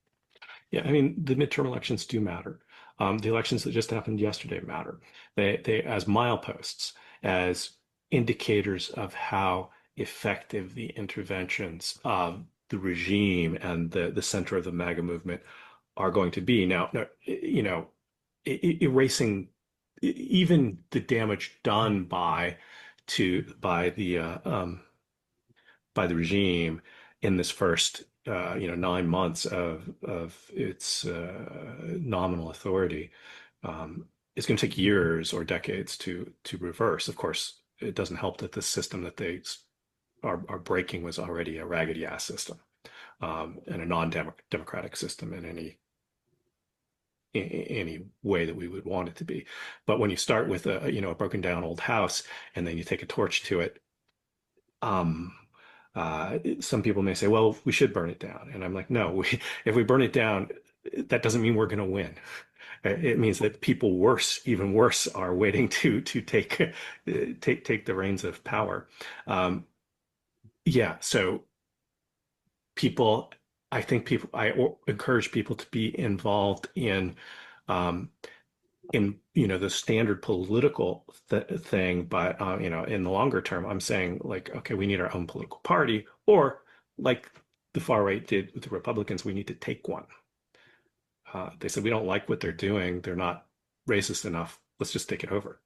Yeah, I mean, the midterm elections do matter. The elections that just happened yesterday matter. They as mileposts, as indicators of how effective the interventions of the regime and the center of the MAGA movement are going to be. Now, erasing even the damage done by the regime in this first 9 months of its nominal authority, it's going to take years or decades to reverse. Of course, it doesn't help that the system that they are breaking was already a raggedy ass system, and a non-democratic system in any way that we would want it to be. But when you start with a broken down old house and then you take a torch to it, some people may say, well, we should burn it down. And I'm like, no, if we burn it down, that doesn't mean we're going to win. It means that people even worse, are waiting to take the reins of power. Yeah, so I encourage people to be involved in the standard political thing, but in the longer term, I'm saying, like, okay, we need our own political party, or like the far right did with the Republicans, we need to take one. They said, we don't like what they're doing, they're not racist enough, let's just take it over.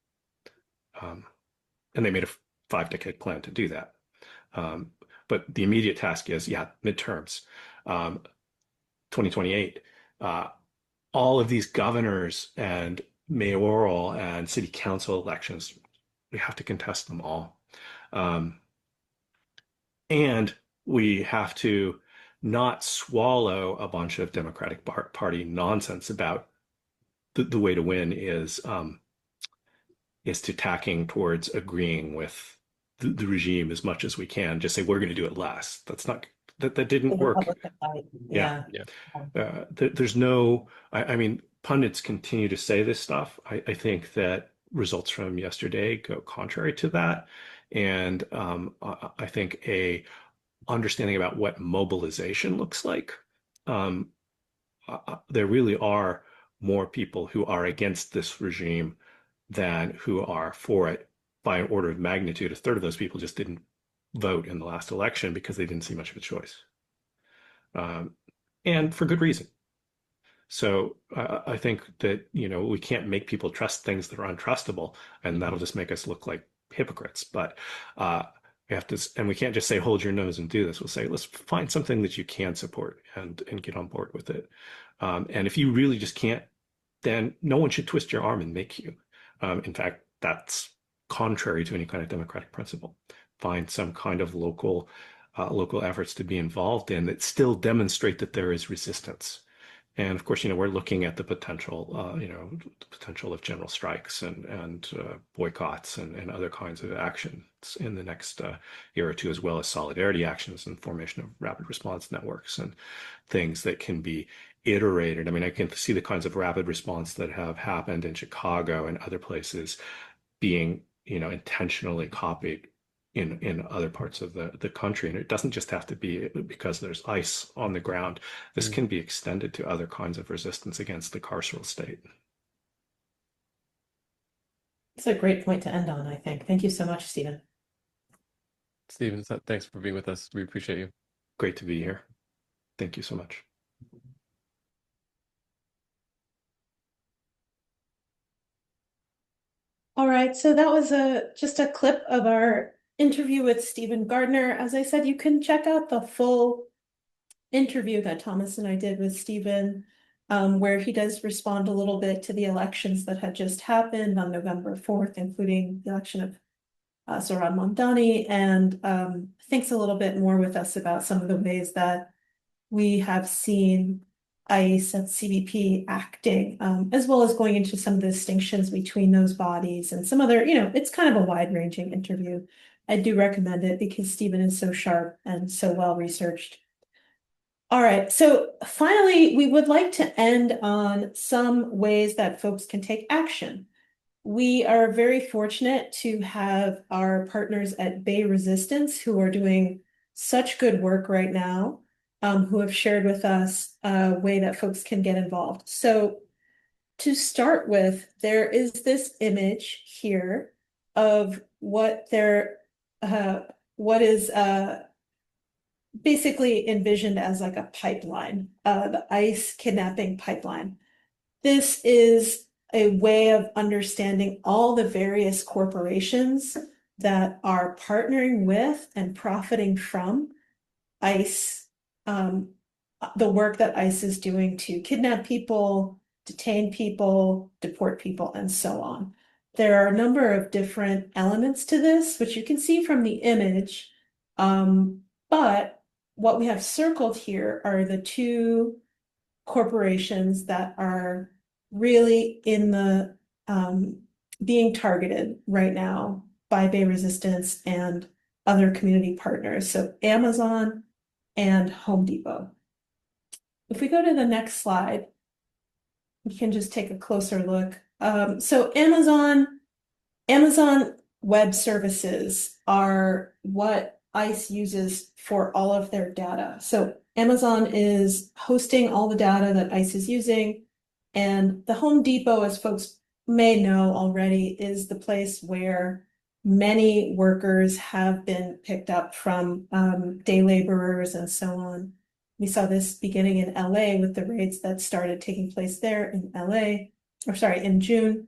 And they made a 5-decade plan to do that. But the immediate task is, midterms, 2028. All of these governors and mayoral and city council elections, we have to contest them all. And we have to not swallow a bunch of Democratic Party nonsense about the way to win is to tacking towards agreeing with the regime as much as we can. Just say, we're going to do it less. That didn't work. Yeah. There's no, I mean, pundits continue to say this stuff. I think that results from yesterday go contrary to that. And I think a understanding about what mobilization looks like. There really are more people who are against this regime than who are for it. By an order of magnitude, a third of those people just didn't vote in the last election because they didn't see much of a choice. And for good reason. So I think that, we can't make people trust things that are untrustable, and that'll just make us look like hypocrites. But we have to, and we can't just say, hold your nose and do this. We'll say, let's find something that you can support and get on board with it. And if you really just can't, then no one should twist your arm and make you. In fact, that's contrary to any kind of democratic principle. Find some kind of local efforts to be involved in that still demonstrate that there is resistance. And of course, we're looking at the potential of general strikes and boycotts and other kinds of actions in the next year or two, as well as solidarity actions and formation of rapid response networks and things that can be iterated. I mean, I can see the kinds of rapid response that have happened in Chicago and other places being, intentionally copied in other parts of the country. And it doesn't just have to be because there's ICE on the ground. This can be extended to other kinds of resistance against the carceral state. It's a great point to end on, I think. Thank you so much, Stephen. Stephen, thanks for being with us. We appreciate you. Great to be here. Thank you so much. All right, so that was just a clip of our interview with Stephen Gardner. As I said, you can check out the full interview that Thomas and I did with Stephen, where he does respond a little bit to the elections that had just happened on November 4th, including the election of Zohran Mamdani, and thinks a little bit more with us about some of the ways that we have seen ICE and CBP acting, as well as going into some of the distinctions between those bodies and some other, it's kind of a wide-ranging interview. I do recommend it because Stephen is so sharp and so well-researched. All right, so finally, we would like to end on some ways that folks can take action. We are very fortunate to have our partners at Bay Resistance who are doing such good work right now, who have shared with us a way that folks can get involved. So to start with, there is this image here of what is basically envisioned as like a pipeline, the ICE kidnapping pipeline. This is a way of understanding all the various corporations that are partnering with and profiting from ICE, the work that ICE is doing to kidnap people, detain people, deport people, and so on. There are a number of different elements to this, which you can see from the image, but what we have circled here are the two corporations that are really in the being targeted right now by Bay Resistance and other community partners. So Amazon and Home Depot. If we go to the next slide, we can just take a closer look. So Amazon Web Services are what ICE uses for all of their data. So Amazon is hosting all the data that ICE is using, and the Home Depot, as folks may know already, is the place where many workers have been picked up from day laborers and so on. We saw this beginning in LA with the raids that started taking place there in LA, or sorry, in June.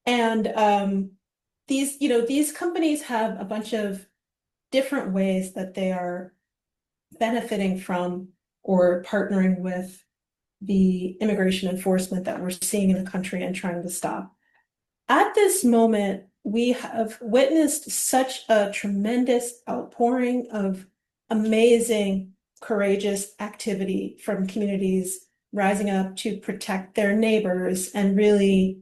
And these companies have a bunch of different ways that they are benefiting from or partnering with the immigration enforcement that we're seeing in the country and trying to stop. At this moment, we have witnessed such a tremendous outpouring of amazing, courageous activity from communities rising up to protect their neighbors and really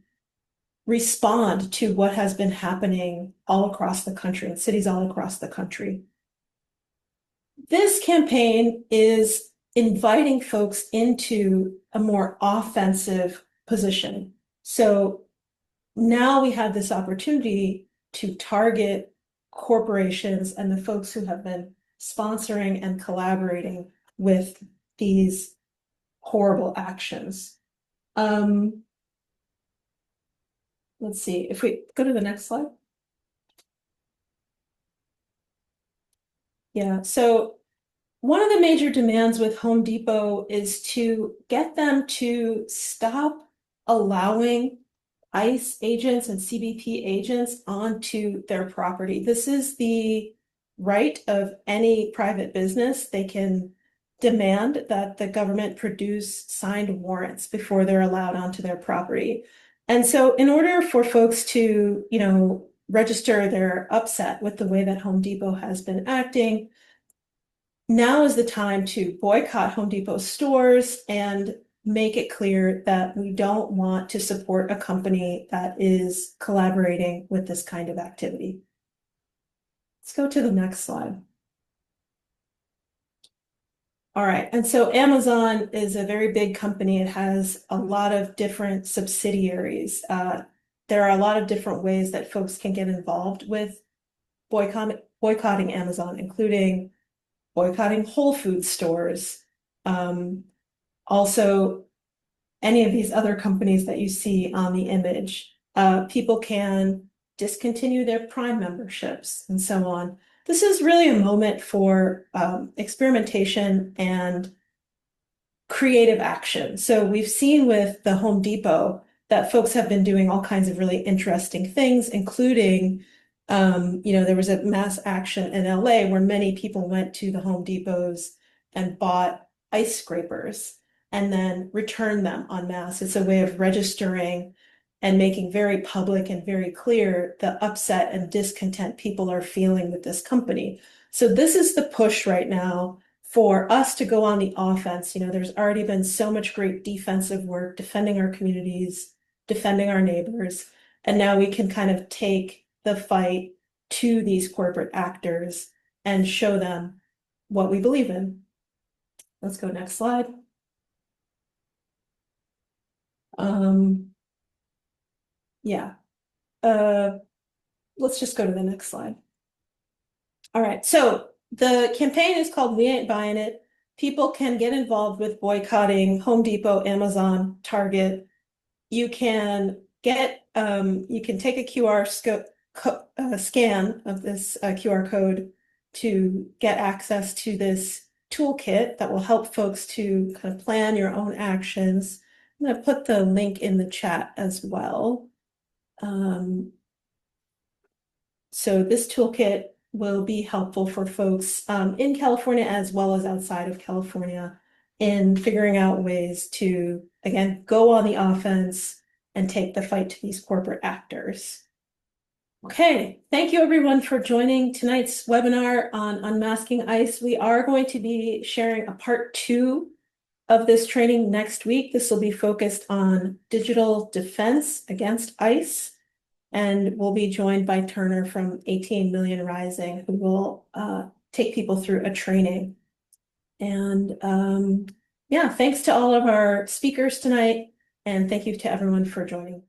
respond to what has been happening all across the country, in cities all across the country. This campaign is inviting folks into a more offensive position. So now we have this opportunity to target corporations and the folks who have been sponsoring and collaborating with these horrible actions. Let's see, if we go to the next slide. Yeah, so one of the major demands with Home Depot is to get them to stop allowing ICE agents and CBP agents onto their property. This is the right of any private business. They can demand that the government produce signed warrants before they're allowed onto their property. And so in order for folks to, register their upset with the way that Home Depot has been acting, now is the time to boycott Home Depot stores and make it clear that we don't want to support a company that is collaborating with this kind of activity. Let's go to the next slide. All right, and so Amazon is a very big company. It has a lot of different subsidiaries. There are a lot of different ways that folks can get involved with boycotting Amazon, including boycotting Whole Foods stores. Also, any of these other companies that you see on the image. People can discontinue their Prime memberships and so on. This is really a moment for experimentation and creative action. So we've seen with the Home Depot that folks have been doing all kinds of really interesting things, including, there was a mass action in LA where many people went to the Home Depots and bought ice scrapers and then returned them en masse. It's a way of registering and making very public and very clear the upset and discontent people are feeling with this company. So this is the push right now for us to go on the offense. There's already been so much great defensive work, defending our communities, defending our neighbors, and now we can kind of take the fight to these corporate actors and show them what we believe in. Let's go next slide. Yeah. Let's just go to the next slide. All right, so the campaign is called We Ain't Buying It. People can get involved with boycotting Home Depot, Amazon, Target. You can take a QR scan of this QR code to get access to this toolkit that will help folks to kind of plan your own actions. I'm going to put the link in the chat as well. So this toolkit will be helpful for folks in California as well as outside of California in figuring out ways to, again, go on the offense and take the fight to these corporate actors. Okay, thank you everyone for joining tonight's webinar on Unmasking ICE. We are going to be sharing a part 2 of this training next week. This will be focused on digital defense against ICE. And we'll be joined by Turner from 18 Million Rising, who will take people through a training. And yeah, thanks to all of our speakers tonight. And thank you to everyone for joining.